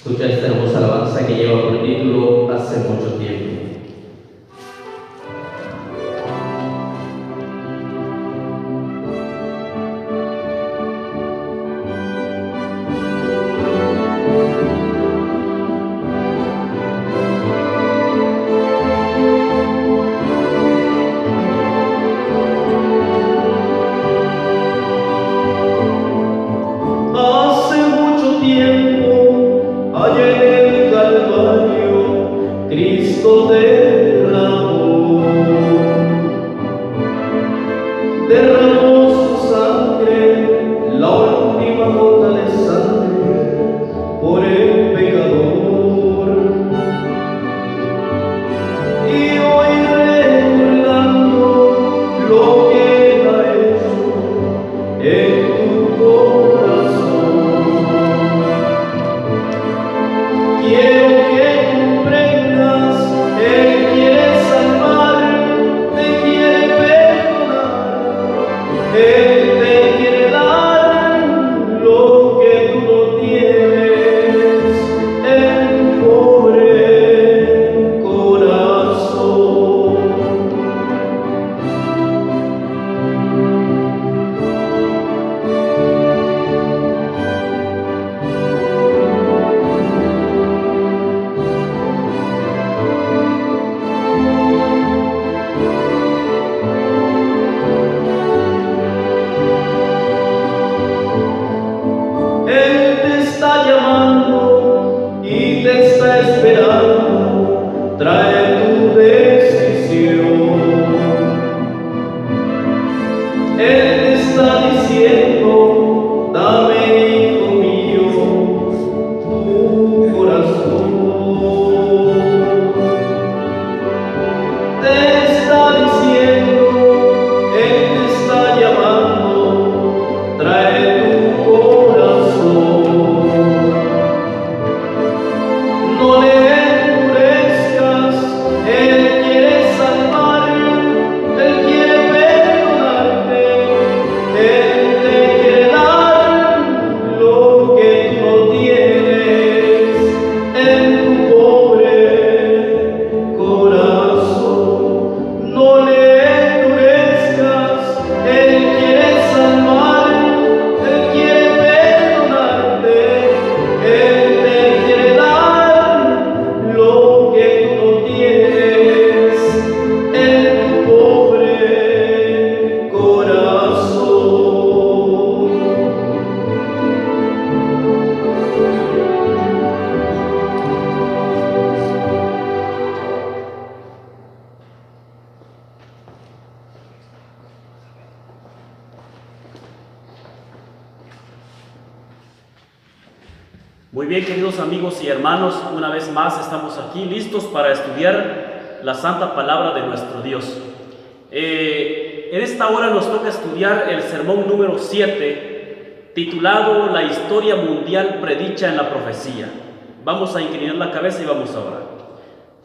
Escucha esta hermosa alabanza que lleva por título Hace mucho tiempo. Hace mucho tiempo, allá en el Calvario, Cristo derramó su sangre, la última gota de sangre, por el pecador. Y hoy recordando lo que Él ha hecho en tu corazón, quiero que comprendas, Él quiere salvar, te quiere perdonar, Él te quiere dar lo que tú no tienes en tu pobre corazón. Él te está llamando y te está esperando, trae tu decisión. Él te está diciendo, dame, hijo mío, tu corazón. Te está diciendo, Él te está llamando, trae tu corazón. No le endurezcas, Él quiere salvar, Él quiere perdonarte, Él te quiere dar lo que tú no tienes en tu pobre corazón. No le endurezcas, Él quiere salvar, Él quiere perdonarte, Él te quiere dar lo que tú no tienes en tu pobre corazón. Muy bien, queridos amigos y hermanos, una vez más estamos aquí listos para estudiar la santa palabra de nuestro Dios. En esta hora nos toca estudiar el sermón número 7, titulado La historia mundial predicha en la profecía. Vamos a inclinar la cabeza y vamos a orar.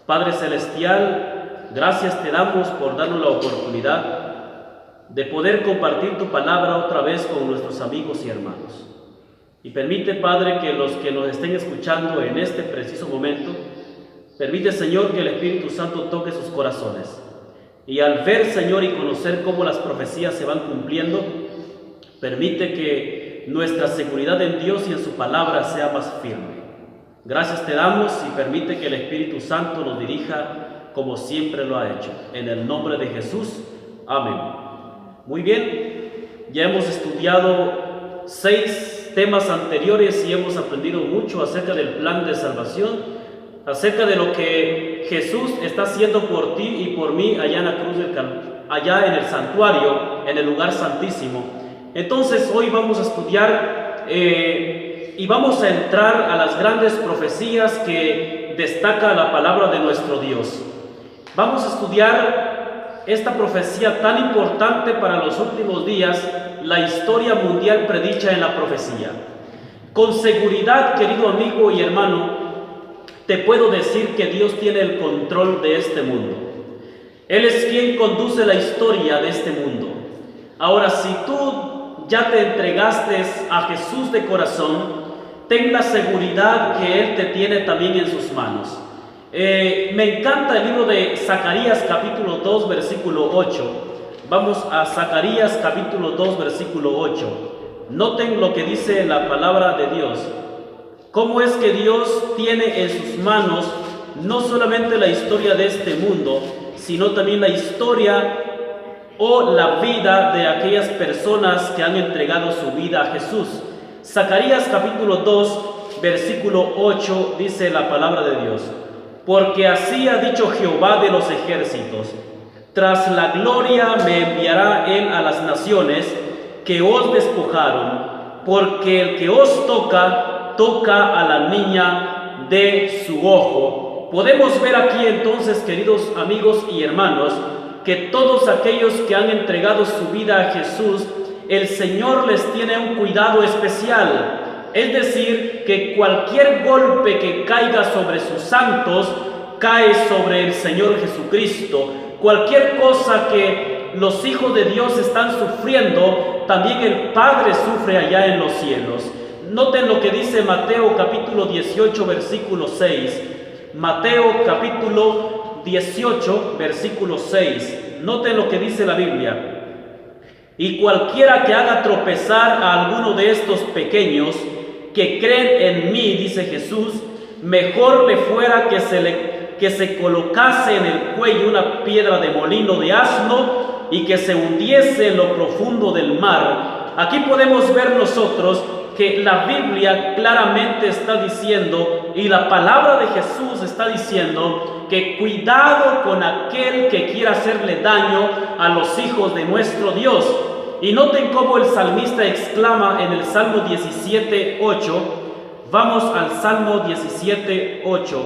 Padre Celestial, gracias te damos por darnos la oportunidad de poder compartir tu palabra otra vez con nuestros amigos y hermanos. Y permite, Padre, que los que nos estén escuchando en este preciso momento, permite, Señor, que el Espíritu Santo toque sus corazones. Y al ver, Señor, y conocer cómo las profecías se van cumpliendo, permite que nuestra seguridad en Dios y en su palabra sea más firme. Gracias te damos y permite que el Espíritu Santo nos dirija como siempre lo ha hecho. En el nombre de Jesús. Amén. Muy bien, ya hemos estudiado 6 temas anteriores y hemos aprendido mucho acerca del plan de salvación, acerca de lo que Jesús está haciendo por ti y por mí allá en la cruz allá en el santuario, en el lugar santísimo. Entonces hoy vamos a estudiar y vamos a entrar a las grandes profecías que destaca la palabra de nuestro Dios. Vamos a estudiar esta profecía tan importante para los últimos días, la historia mundial predicha en la profecía. Con seguridad, querido amigo y hermano, te puedo decir que Dios tiene el control de este mundo. Él es quien conduce la historia de este mundo. Ahora, si tú ya te entregaste a Jesús de corazón, ten la seguridad que Él te tiene también en sus manos. Me encanta el libro de Zacarías capítulo 2 versículo 8. Vamos a Zacarías capítulo 2 versículo 8. Noten lo que dice la palabra de Dios. Cómo es que Dios tiene en sus manos no solamente la historia de este mundo, sino también la historia o la vida de aquellas personas que han entregado su vida a Jesús. Zacarías capítulo 2 versículo 8 dice la palabra de Dios: porque así ha dicho Jehová de los ejércitos, tras la gloria me enviará Él a las naciones que os despojaron, porque el que os toca, toca a la niña de su ojo. Podemos ver aquí entonces, queridos amigos y hermanos, que todos aquellos que han entregado su vida a Jesús, el Señor les tiene un cuidado especial. Es decir, que cualquier golpe que caiga sobre sus santos, cae sobre el Señor Jesucristo. Cualquier cosa que los hijos de Dios están sufriendo, también el Padre sufre allá en los cielos. Noten lo que dice Mateo capítulo 18, versículo 6. Mateo capítulo 18, versículo 6. Noten lo que dice la Biblia. Y cualquiera que haga tropezar a alguno de estos pequeños que creen en mí, dice Jesús, mejor le fuera que se colocase en el cuello una piedra de molino de asno y que se hundiese en lo profundo del mar. Aquí podemos ver nosotros que la Biblia claramente está diciendo, y la palabra de Jesús está diciendo, que cuidado con aquel que quiera hacerle daño a los hijos de nuestro Dios. Y noten cómo el salmista exclama en el Salmo 17:8. Vamos al Salmo 17:8.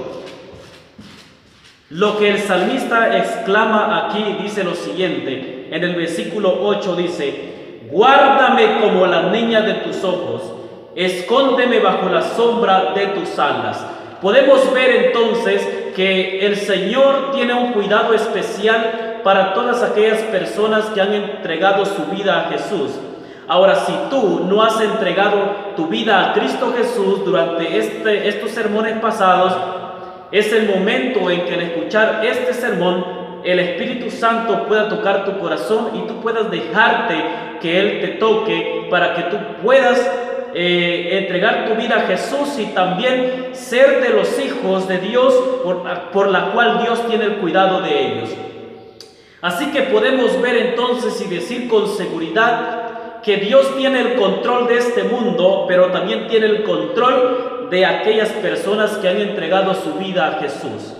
Lo que el salmista exclama aquí dice lo siguiente. En el versículo 8 dice: guárdame como la niña de tus ojos, escóndeme bajo la sombra de tus alas. Podemos ver entonces que el Señor tiene un cuidado especial para todas aquellas personas que han entregado su vida a Jesús. Ahora, si tú no has entregado tu vida a Cristo Jesús durante estos sermones pasados, es el momento en que al escuchar este sermón, el Espíritu Santo pueda tocar tu corazón y tú puedas dejarte que Él te toque para que tú puedas entregar tu vida a Jesús y también ser de los hijos de Dios por la cual Dios tiene el cuidado de ellos. Así que podemos ver entonces y decir con seguridad que Dios tiene el control de este mundo, pero también tiene el control de aquellas personas que han entregado su vida a Jesús.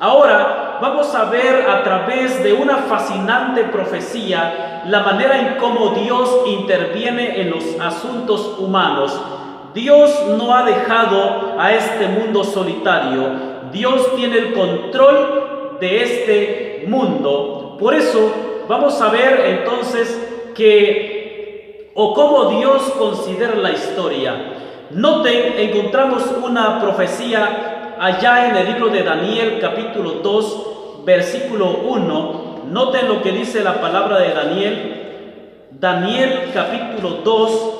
Ahora vamos a ver a través de una fascinante profecía la manera en cómo Dios interviene en los asuntos humanos. Dios no ha dejado a este mundo solitario. Dios tiene el control de este mundo. Por eso vamos a ver entonces cómo Dios considera la historia. Noten, encontramos una profecía allá en el libro de Daniel capítulo 2 versículo 1. Noten lo que dice la palabra de Daniel. Daniel capítulo 2.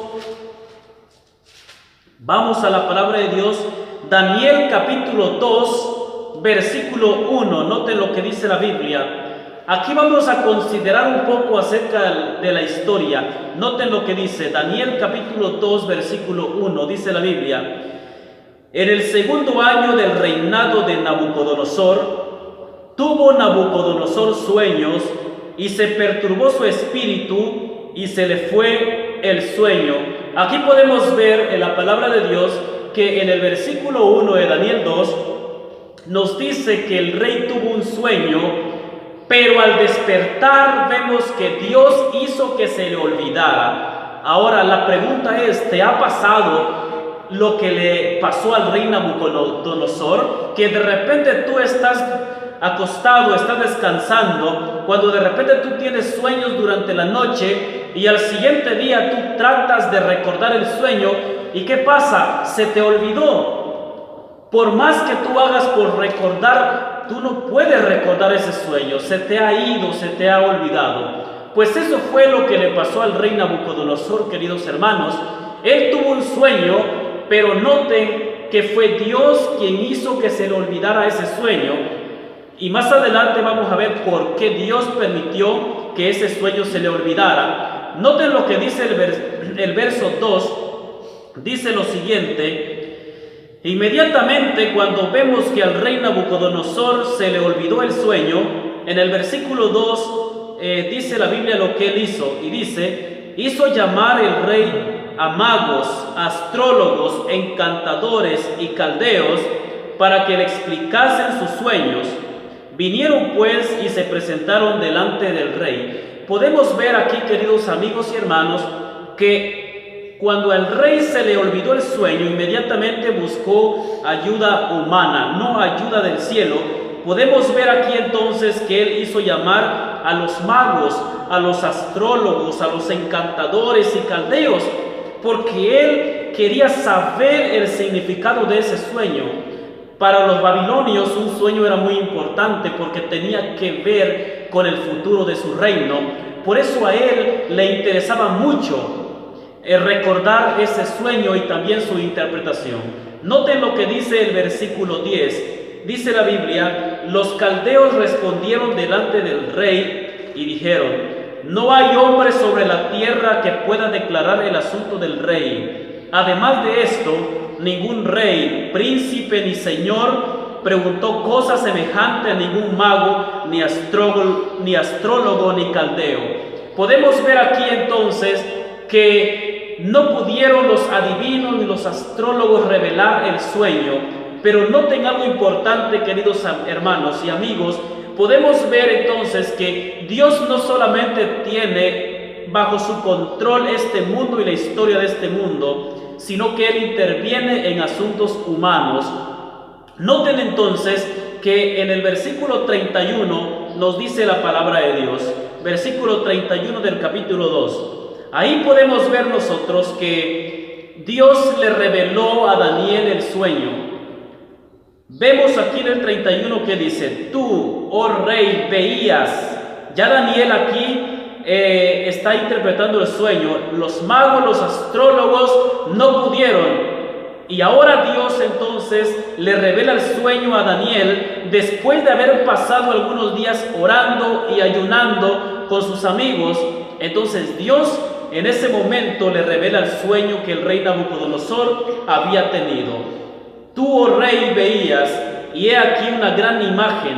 Vamos a la palabra de Dios. Daniel capítulo 2 versículo 1. Noten lo que dice la Biblia. Aquí vamos a considerar un poco acerca de la historia. Noten lo que dice Daniel capítulo 2 versículo 1. Dice la Biblia: en el segundo año del reinado de Nabucodonosor, tuvo Nabucodonosor sueños y se perturbó su espíritu y se le fue el sueño. Aquí podemos ver en la palabra de Dios que en el versículo 1 de Daniel 2 nos dice que el rey tuvo un sueño, pero al despertar vemos que Dios hizo que se le olvidara. Ahora la pregunta es, ¿te ha pasado lo que le pasó al rey Nabucodonosor? Que de repente tú estás acostado, estás descansando, cuando de repente tú tienes sueños durante la noche y al siguiente día tú tratas de recordar el sueño y ¿qué pasa? Se te olvidó. Por más que tú hagas por recordar, tú no puedes recordar ese sueño, se te ha ido, se te ha olvidado. Pues eso fue lo que le pasó al rey Nabucodonosor, queridos hermanos. Él tuvo un sueño, pero noten que fue Dios quien hizo que se le olvidara ese sueño, y más adelante vamos a ver por qué Dios permitió que ese sueño se le olvidara. Noten lo que dice el verso 2, dice lo siguiente: inmediatamente cuando vemos que al rey Nabucodonosor se le olvidó el sueño, en el versículo 2 dice la Biblia lo que él hizo, y dice: hizo llamar el rey a magos, astrólogos, encantadores y caldeos para que le explicasen sus sueños. Vinieron pues y se presentaron delante del rey. Podemos ver aquí, queridos amigos y hermanos, que cuando al rey se le olvidó el sueño, inmediatamente buscó ayuda humana, no ayuda del cielo. Podemos ver aquí entonces que él hizo llamar a los magos, a los astrólogos, a los encantadores y caldeos, porque él quería saber el significado de ese sueño. Para los babilonios un sueño era muy importante porque tenía que ver con el futuro de su reino. Por eso a él le interesaba mucho recordar ese sueño y también su interpretación. Noten lo que dice el versículo 10. Dice la Biblia: los caldeos respondieron delante del rey y dijeron: no hay hombre sobre la tierra que pueda declarar el asunto del rey. Además de esto, ningún rey, príncipe ni señor preguntó cosa semejante a ningún mago, ni astrólogo, ni caldeo. Podemos ver aquí entonces que no pudieron los adivinos ni los astrólogos revelar el sueño. Pero noten algo importante, queridos hermanos y amigos. Podemos ver entonces que Dios no solamente tiene bajo su control este mundo y la historia de este mundo, sino que Él interviene en asuntos humanos. Noten entonces que en el versículo 31 nos dice la palabra de Dios, versículo 31 del capítulo 2. Ahí podemos ver nosotros que Dios le reveló a Daniel el sueño. Vemos aquí en el 31 que dice: tú, oh rey, veías. Ya Daniel aquí está interpretando el sueño. Los magos, los astrólogos no pudieron. Y ahora Dios entonces le revela el sueño a Daniel después de haber pasado algunos días orando y ayunando con sus amigos. Entonces Dios en ese momento le revela el sueño que el rey Nabucodonosor había tenido. Tú, oh rey, veías, y he aquí una gran imagen.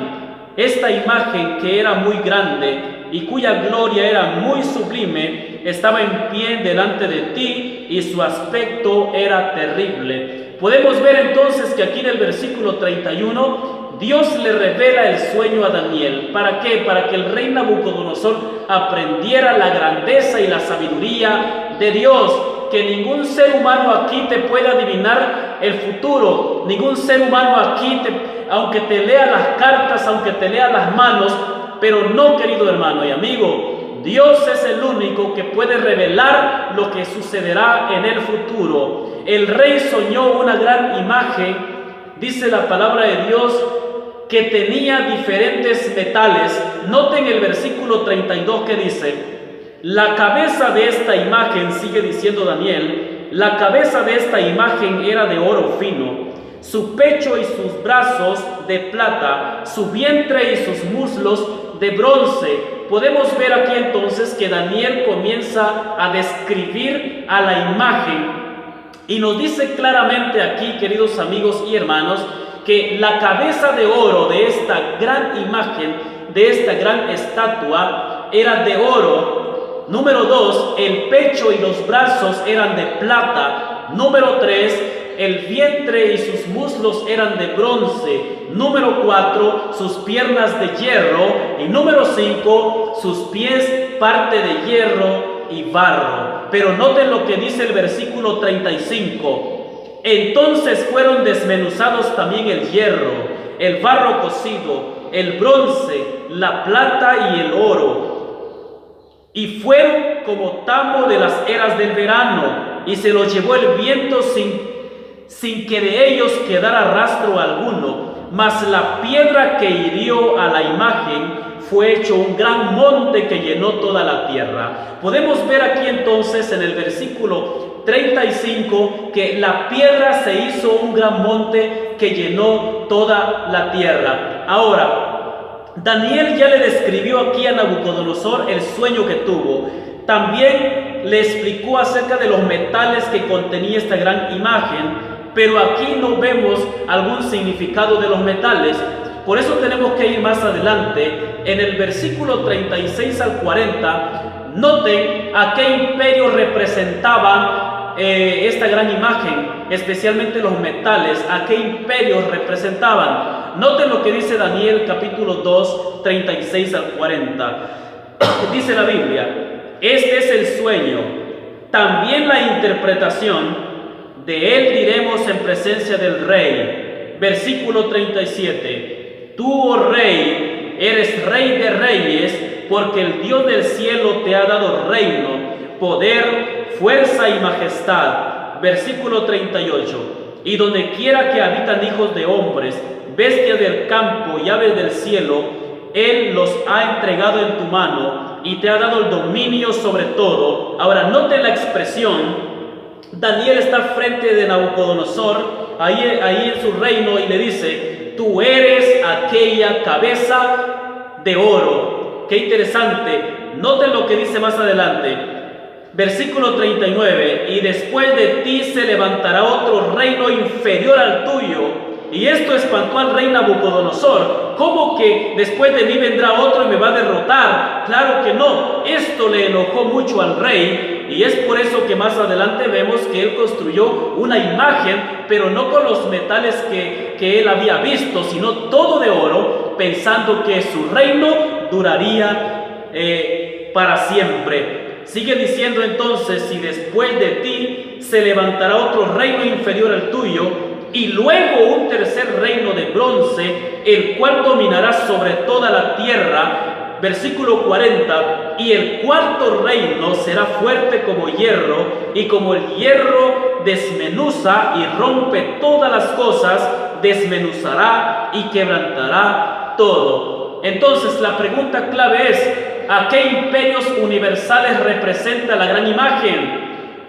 Esta imagen, que era muy grande y cuya gloria era muy sublime, estaba en pie delante de ti, y su aspecto era terrible. Podemos ver entonces que aquí en el versículo 31, Dios le revela el sueño a Daniel. ¿Para qué? Para que el rey Nabucodonosor aprendiera la grandeza y la sabiduría de Dios, que ningún ser humano aquí te puede adivinar el futuro. Ningún ser humano aquí, aunque te lea las cartas, aunque te lea las manos, pero no, querido hermano y amigo, Dios es el único que puede revelar lo que sucederá en el futuro. El rey soñó una gran imagen, dice la palabra de Dios, que tenía diferentes metales. Noten el versículo 32 que dice: la cabeza de esta imagen, sigue diciendo Daniel, la cabeza de esta imagen era de oro fino, su pecho y sus brazos de plata, su vientre y sus muslos de bronce. Podemos ver aquí entonces que Daniel comienza a describir a la imagen y nos dice claramente aquí, queridos amigos y hermanos, que la cabeza de oro de esta gran imagen, de esta gran estatua, era de oro. Número 2, el pecho y los brazos eran de plata. Número 3, el vientre y sus muslos eran de bronce. Número 4, sus piernas de hierro. Y número 5, sus pies parte de hierro y barro. Pero noten lo que dice el versículo 35. Entonces fueron desmenuzados también el hierro, el barro cocido, el bronce, la plata y el oro. Y fueron como tamo de las eras del verano, y se los llevó el viento sin que de ellos quedara rastro alguno. Mas la piedra que hirió a la imagen fue hecho un gran monte que llenó toda la tierra. Podemos ver aquí entonces en el versículo 35, que la piedra se hizo un gran monte que llenó toda la tierra. Ahora, Daniel ya le describió aquí a Nabucodonosor el sueño que tuvo. También le explicó acerca de los metales que contenía esta gran imagen, pero aquí no vemos algún significado de los metales. Por eso tenemos que ir más adelante. En el versículo 36 al 40, noten a qué imperio representaban esta gran imagen, especialmente los metales, a qué imperios representaban. Noten lo que dice Daniel capítulo 2, 36 al 40. Dice la Biblia: este es el sueño, también la interpretación, de él diremos en presencia del rey. Versículo 37. Tú, oh rey, eres rey de reyes, porque el Dios del cielo te ha dado reino, poder, fuerza y majestad. Versículo 38. Y donde quiera que habitan hijos de hombres, bestias del campo y aves del cielo, él los ha entregado en tu mano y te ha dado el dominio sobre todo. Ahora note la expresión. Daniel está frente de Nabucodonosor, ahí en su reino, y le dice: tú eres aquella cabeza de oro. Qué interesante. Noten lo que dice más adelante. Versículo 39. Y después de ti se levantará otro reino inferior al tuyo. Y esto espantó al rey Nabucodonosor. ¿Cómo que después de mí vendrá otro y me va a derrotar? Claro que no. Esto le enojó mucho al rey, y es por eso que más adelante vemos que él construyó una imagen, pero no con los metales que él había visto, sino todo de oro, pensando que su reino duraría para siempre. Sigue diciendo entonces: y después de ti se levantará otro reino inferior al tuyo, y luego un tercer reino de bronce, el cual dominará sobre toda la tierra. Versículo 40. Y el cuarto reino será fuerte como hierro, y como el hierro desmenuza y rompe todas las cosas, desmenuzará y quebrantará todo. Entonces la pregunta clave es: ¿a qué imperios universales representa la gran imagen?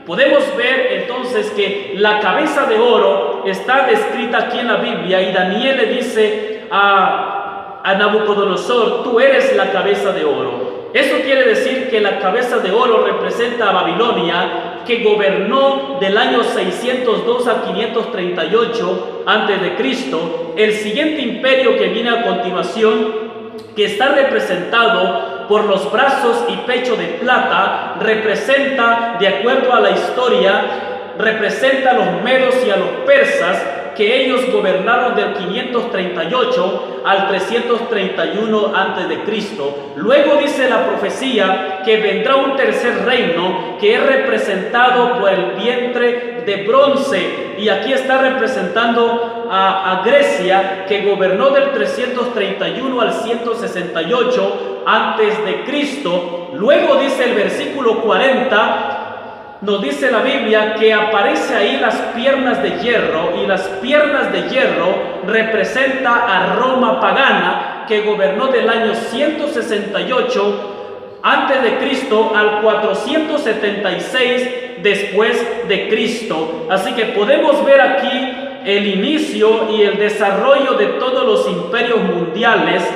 Podemos ver entonces que la cabeza de oro está descrita aquí en la Biblia, y Daniel le dice a Nabucodonosor: tú eres la cabeza de oro. Eso quiere decir que la cabeza de oro representa a Babilonia, que gobernó del año 602 a 538 a.C. El siguiente imperio que viene a continuación, que está representado por los brazos y pecho de plata, representa, de acuerdo a la historia, representa a los medos y a los persas, que ellos gobernaron del 538 al 331 a.C. Luego dice la profecía que vendrá un tercer reino, que es representado por el vientre de bronce, y aquí está representando a Grecia, que gobernó del 331 al 168 a.C. Luego dice el versículo 40, nos dice la Biblia que aparece ahí las piernas de hierro, y las piernas de hierro representa a Roma pagana, que gobernó del año 168 antes de Cristo al 476 después de Cristo. Así que podemos ver aquí el inicio y el desarrollo de todos los imperios mundiales.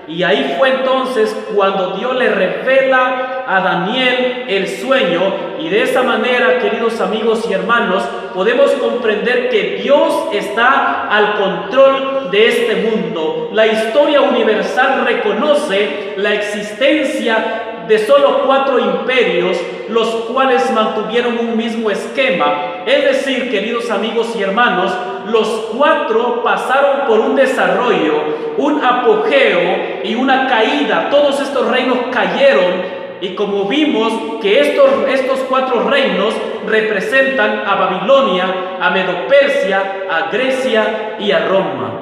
Y ahí fue entonces cuando Dios le revela a Daniel el sueño, y de esa manera, queridos amigos y hermanos, podemos comprender que Dios está al control de este mundo. La historia universal reconoce la existencia de solo 4 imperios, los cuales mantuvieron un mismo esquema. Es decir, queridos amigos y hermanos, los 4 pasaron por un desarrollo, un apogeo y una caída. Todos estos reinos cayeron, y como vimos que estos 4 reinos representan a Babilonia, a Medo-Persia, a Grecia y a Roma.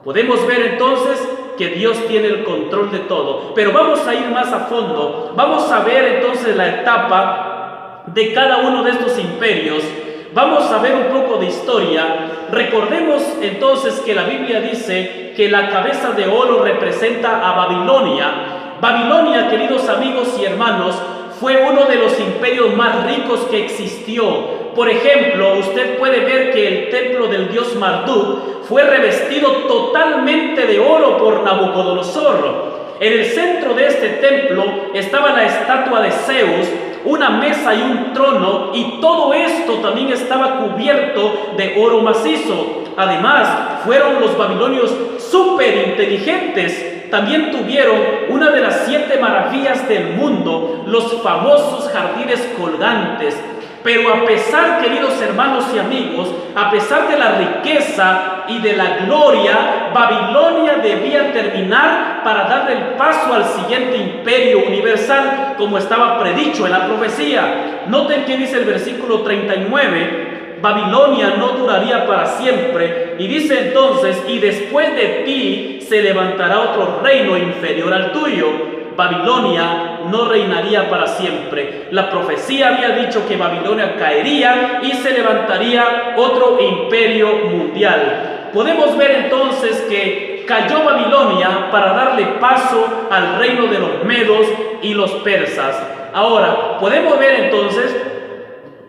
Podemos ver entonces que Dios tiene el control de todo. Pero vamos a ir más a fondo. Vamos a ver entonces la etapa de cada uno de estos imperios. Vamos a ver un poco de historia. Recordemos entonces que la Biblia dice que la cabeza de oro representa a Babilonia. Babilonia, queridos amigos y hermanos, fue uno de los imperios más ricos que existió. Por ejemplo, usted puede ver que el templo del dios Marduk fue revestido totalmente de oro por Nabucodonosor. En el centro de este templo estaba la estatua de Zeus, una mesa y un trono, y todo esto también estaba cubierto de oro macizo. Además, fueron los babilonios súper inteligentes. También tuvieron una de las 7 maravillas del mundo, los famosos jardines colgantes. Pero a pesar, queridos hermanos y amigos, a pesar de la riqueza y de la gloria, Babilonia debía terminar para darle el paso al siguiente imperio universal, como estaba predicho en la profecía. Noten que dice el versículo 39, Babilonia no duraría para siempre, y dice entonces, y después de ti se levantará otro reino inferior al tuyo. Babilonia no reinaría para siempre. La profecía había dicho que Babilonia caería y se levantaría otro imperio mundial. Podemos ver entonces que cayó Babilonia para darle paso al reino de los medos y los persas. Ahora, podemos ver entonces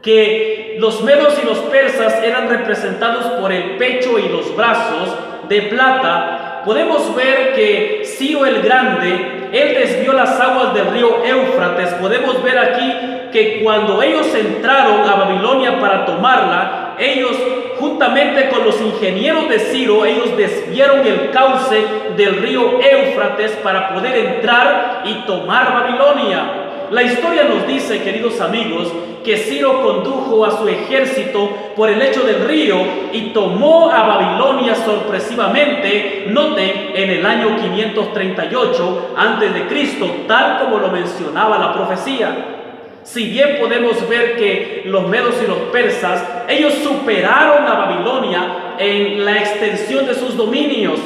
que los medos y los persas eran representados por el pecho y los brazos de plata. Podemos ver que Ciro el Grande, él desvió las aguas del río Éufrates. Podemos ver aquí que cuando ellos entraron a Babilonia para tomarla, ellos juntamente con los ingenieros de Ciro, ellos desviaron el cauce del río Éufrates para poder entrar y tomar Babilonia. La historia nos dice, queridos amigos, que Ciro condujo a su ejército por el lecho del río y tomó a Babilonia sorpresivamente, noten, en el año 538 a.C., tal como lo mencionaba la profecía. Si bien podemos ver que los medos y los persas, ellos superaron a Babilonia en la extensión de sus dominios.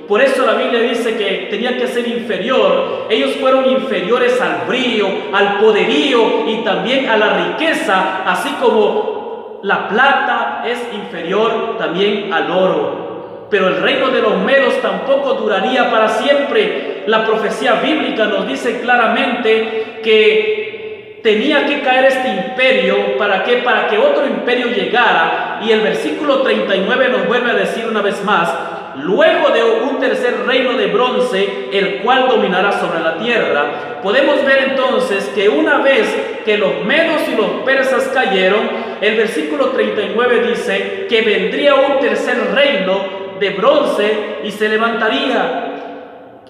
Por eso la Biblia dice que tenía que ser inferior. Ellos fueron inferiores al brío, al poderío y también a la riqueza, así como la plata es inferior también al oro. Pero el reino de los medos tampoco duraría para siempre. La profecía bíblica nos dice claramente que tenía que caer este imperio. ¿Para qué? Para que otro imperio llegara. Y el versículo 39 nos vuelve a decir una vez más: luego de un tercer reino de bronce, el cual dominará sobre la tierra. Podemos ver entonces que una vez que los medos y los persas cayeron, el versículo 39 dice que vendría un tercer reino de bronce y se levantaría.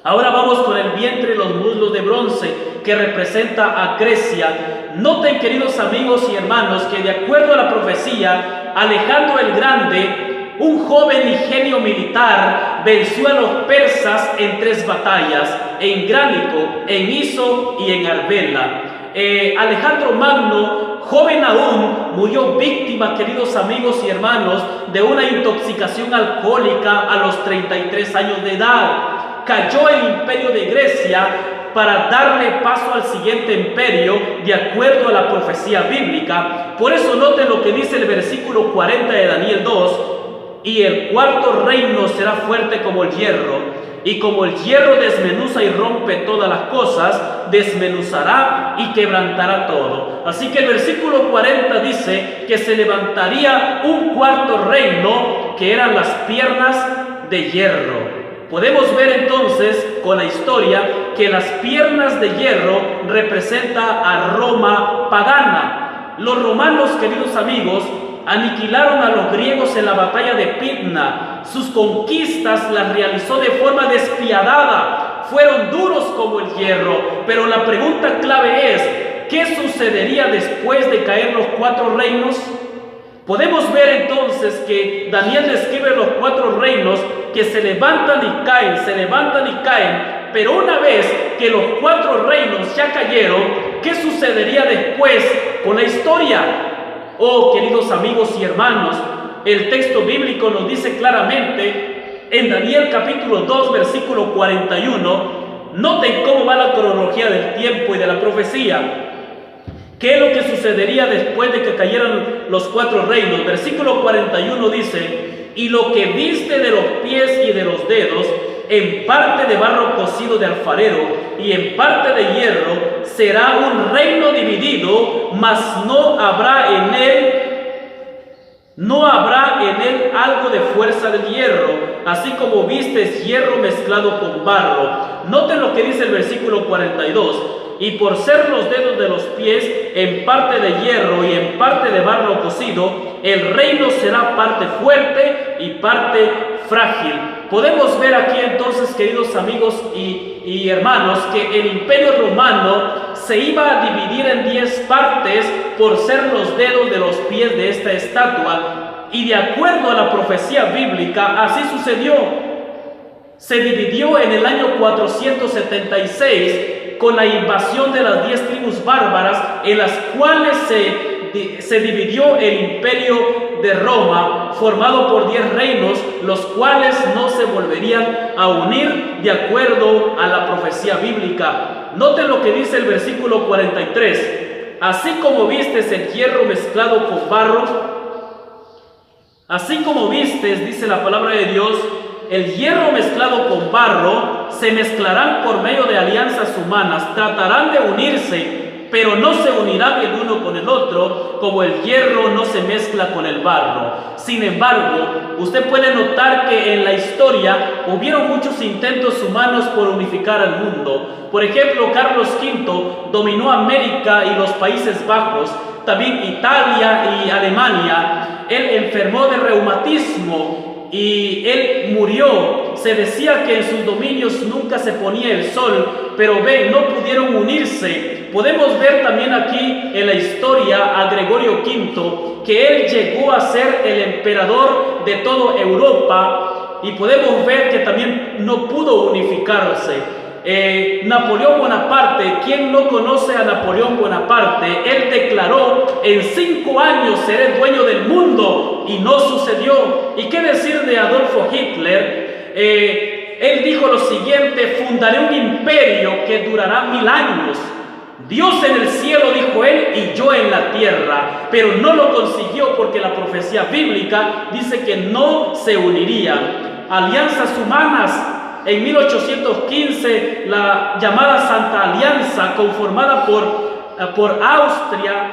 Ahora vamos con el vientre y los muslos de bronce, que representa a Grecia. Noten, queridos amigos y hermanos, que de acuerdo a la profecía, Alejandro el Grande, un joven ingenio militar, venció a los persas en 3 batallas: en Gránico, en Iso y en Arbela. Alejandro Magno, joven aún, murió víctima, queridos amigos y hermanos, de una intoxicación alcohólica a los 33 años de edad. Cayó el imperio de Grecia para darle paso al siguiente imperio de acuerdo a la profecía bíblica. Por eso noten lo que dice el versículo 40 de Daniel 2: y el cuarto reino será fuerte como el hierro, y como el hierro desmenuza y rompe todas las cosas, desmenuzará y quebrantará todo. Así que el versículo 40 dice que se levantaría un cuarto reino, que eran las piernas de hierro. Podemos ver entonces con la historia que las piernas de hierro representa a Roma pagana. Los romanos, queridos amigos, aniquilaron a los griegos en la batalla de Pydna. Sus conquistas las realizó de forma despiadada. Fueron duros como el hierro. Pero la pregunta clave es: ¿qué sucedería después de caer los 4 reinos? Podemos ver entonces que Daniel describe los 4 reinos que se levantan y caen, se levantan y caen. Pero una vez que los 4 reinos ya cayeron, ¿qué sucedería después con la historia? Oh, queridos amigos y hermanos, el texto bíblico nos dice claramente en Daniel capítulo 2, versículo 41, noten cómo va la cronología del tiempo y de la profecía. ¿Qué es lo que sucedería después de que cayeran los 4 reinos? Versículo 41 dice: y lo que viste de los pies y de los dedos, en parte de barro cocido de alfarero y en parte de hierro, será un reino dividido, mas no habrá en él No habrá en él algo de fuerza del hierro, así como vistes hierro mezclado con barro. Noten lo que dice el versículo 42. Y por ser los dedos de los pies en parte de hierro y en parte de barro cocido, el reino será parte fuerte y parte frágil. Podemos ver aquí entonces, queridos amigos y hermanos, que el imperio romano se iba a dividir en 10 partes por ser los dedos de los pies de esta estatua, y de acuerdo a la profecía bíblica, así sucedió. Se dividió en el año 476 con la invasión de las 10 tribus bárbaras, en las cuales se dividió el imperio de Roma, formado por 10 reinos, los cuales no se volverían a unir de acuerdo a la profecía bíblica. Noten lo que dice el versículo 43. Así como vistes el hierro mezclado con barro, así como vistes, dice la palabra de Dios, el hierro mezclado con barro, se mezclarán por medio de alianzas humanas, tratarán de unirse, pero no se unirán el uno con el otro, como el hierro no se mezcla con el barro. Sin embargo, usted puede notar que en la historia hubieron muchos intentos humanos por unificar al mundo. Por ejemplo, Carlos V dominó América y los Países Bajos, también Italia y Alemania. Él enfermó de reumatismo y él murió. Se decía que en sus dominios nunca se ponía el sol, pero ven, no pudieron unirse. Podemos ver también aquí en la historia a Gregorio V, que él llegó a ser el emperador de toda Europa, y podemos ver que también no pudo unificarse. Napoleón Bonaparte, ¿quién no conoce a Napoleón Bonaparte? Él declaró: en 5 años seré dueño del mundo, y no sucedió. ¿Y qué decir de Adolfo Hitler? Él dijo lo siguiente: fundaré un imperio que durará 1000 años. Dios en el cielo, dijo él, y yo en la tierra. Pero no lo consiguió porque la profecía bíblica dice que no se unirían. Alianzas humanas. En 1815, la llamada Santa Alianza, conformada por Austria,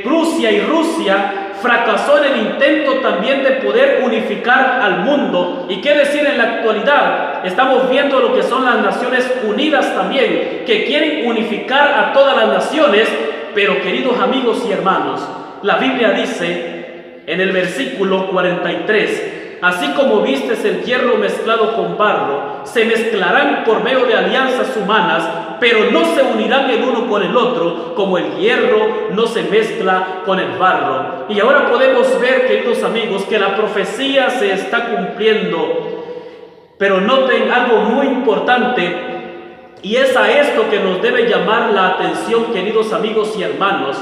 Prusia y Rusia, fracasó en el intento también de poder unificar al mundo. ¿Y qué decir en la actualidad? Estamos viendo lo que son las Naciones Unidas también, que quieren unificar a todas las naciones. Pero, queridos amigos y hermanos, la Biblia dice en el versículo 43: así como vistes el hierro mezclado con barro, se mezclarán por medio de alianzas humanas, pero no se unirán el uno con el otro, como el hierro no se mezcla con el barro. Y ahora podemos ver, queridos amigos, que la profecía se está cumpliendo. Pero noten algo muy importante, y es a esto que nos debe llamar la atención, queridos amigos y hermanos,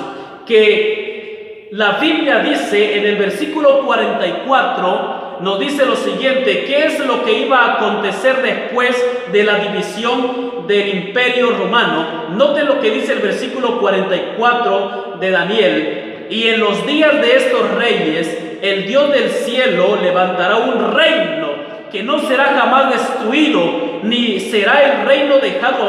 que la Biblia dice en el versículo 44, nos dice lo siguiente: ¿qué es lo que iba a acontecer después de la división del imperio romano? Noten lo que dice el versículo 44 de Daniel: y en los días de estos reyes, el Dios del cielo levantará un reino que no será jamás destruido, ni será el reino dejado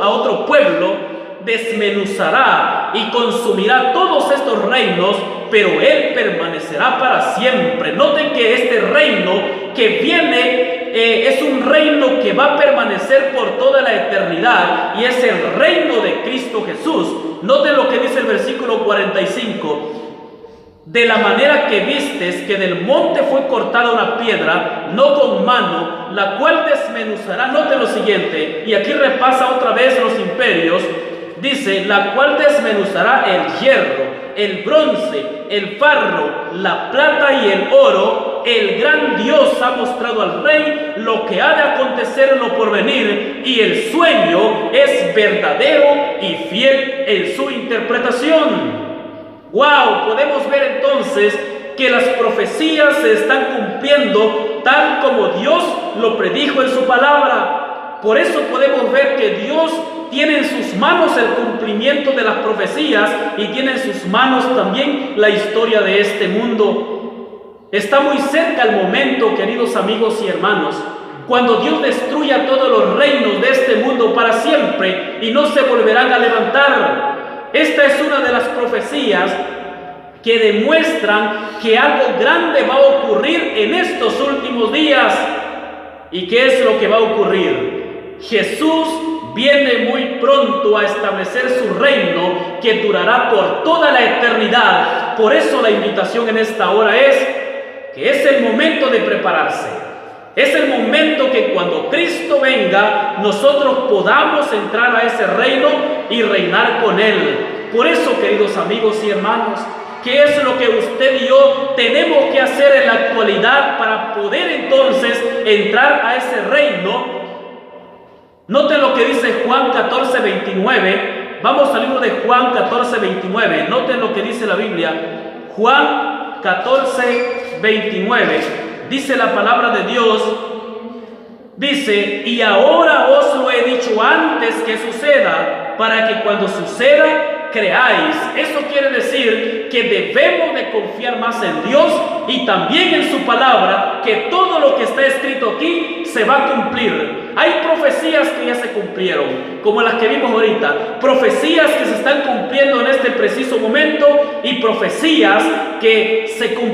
a otro pueblo. Desmenuzará y consumirá todos estos reinos, pero él permanecerá para siempre. Noten que este reino que viene es un reino que va a permanecer por toda la eternidad, y es el reino de Cristo Jesús. Noten lo que dice el versículo 45: de la manera que vistes que del monte fue cortada una piedra, no con mano, la cual desmenuzará. Noten lo siguiente, y aquí repasa otra vez los imperios. Dice: la cual desmenuzará el hierro, el bronce, el barro, la plata y el oro. El gran Dios ha mostrado al rey lo que ha de acontecer en lo porvenir, y el sueño es verdadero y fiel en su interpretación. ¡Wow! Podemos ver entonces que las profecías se están cumpliendo tal como Dios lo predijo en su palabra. Por eso podemos ver que Dios tiene en sus manos el cumplimiento de las profecías, y tiene en sus manos también la historia de este mundo. Está muy cerca el momento, queridos amigos y hermanos, cuando Dios destruya todos los reinos de este mundo para siempre, y no se volverán a levantar. Esta es una de las profecías que demuestran que algo grande va a ocurrir en estos últimos días. ¿Y qué es lo que va a ocurrir? Jesús viene muy pronto a establecer su reino que durará por toda la eternidad. Por eso la invitación en esta hora es que es el momento de prepararse. Es el momento que cuando Cristo venga, nosotros podamos entrar a ese reino y reinar con Él. Por eso, queridos amigos y hermanos, ¿qué es lo que usted y yo tenemos que hacer en la actualidad para poder entonces entrar a ese reino? Noten lo que dice Juan 14:29. Vamos al libro de Juan 14:29. Noten lo que dice la Biblia. Juan 14:29. Dice la palabra de Dios. Dice: y ahora os lo he dicho antes que suceda, para que cuando suceda creáis. Eso quiere decir que debemos de confiar más en Dios y también en su palabra, que todo lo que está escrito aquí se va a cumplir. Hay profecías que ya se cumplieron, como las que vimos ahorita, profecías que se están cumpliendo en este preciso momento y profecías que se cumplieron